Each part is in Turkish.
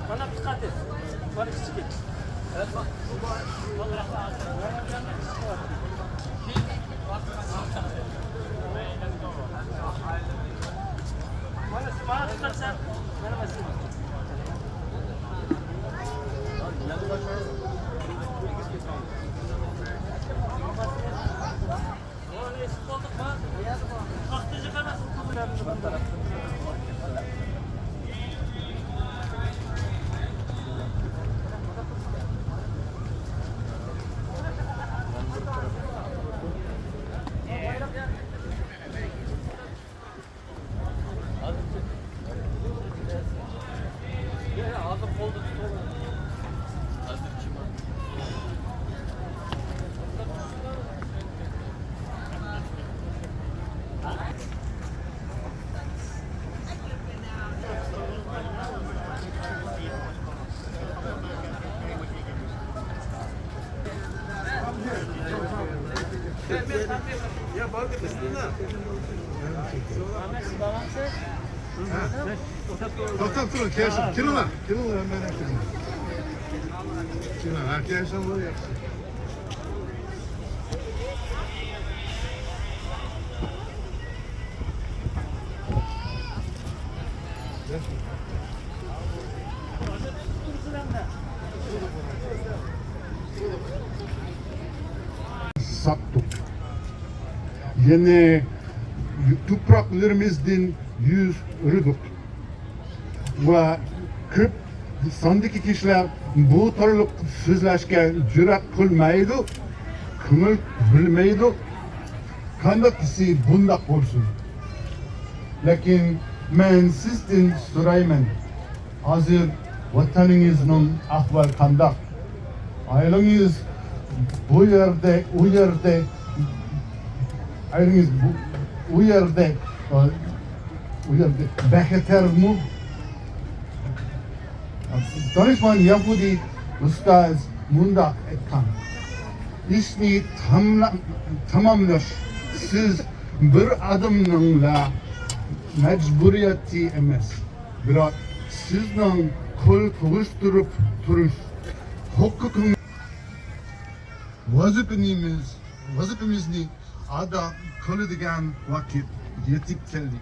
Bana dikkat et. Bana küçük et. Evet bak. Bana tutar sen. Bana basın. O ne sık olduk mu? Kalktıcı kanasın. Ağzım oldu. Ya bak üstüne. Doktor durun kesin. Kilolar. Kilolar merak etme. Kilolar. Arkadaşlar var ya. Sattık. Yine topraklarımızdan yüz yürüdük. Ve köp sondaki kişiler bu türlü sözleşke cüret kılmaydı, kımıl bilmeydi. Kandakisi bundak olsun. Lakin ben sizden sorayım. Hazır vatanınızın ahval kandak. Aileniz bu yerde, o yerde, aileniz o yerde beter mi? Danışman Yahudi Ustaz Munda etkan. İşini tamamlaş. Siz bir adımla mecburiyeti emas. Biroq sizning qo'l qovushtirib turish huquqingiz vazifamizni ado qiladigan vaqt yetib keldi.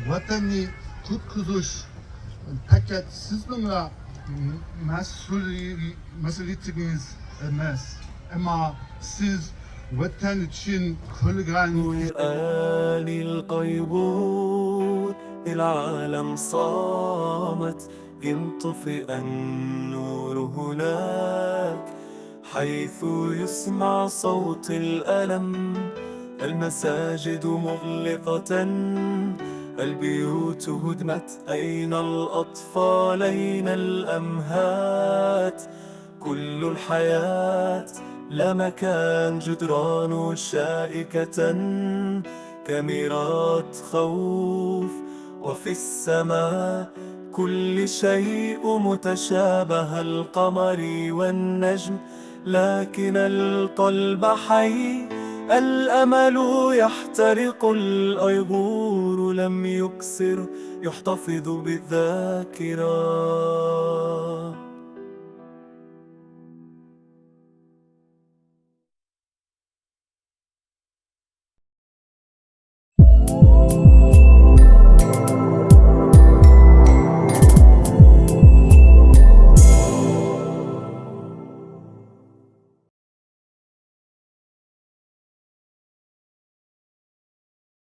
Vatanni qutqizish faqat sizning mas'uliyatingiz emas, ammo siz vatan uchun qilgan آل القيبور العالم صامت ينطفئ النور هناك حيث يسمع صوت الألم المساجد مغلقة البيوت هدمت أين الأطفال أين الأمهات كل الحياة لا مكان جدران شائكة كاميرات خوف وفي السماء كل شيء متشابه القمر والنجم لكن القلب حي الأمل يحترق الأيغور لم يكسر يحتفظ بالذاكرة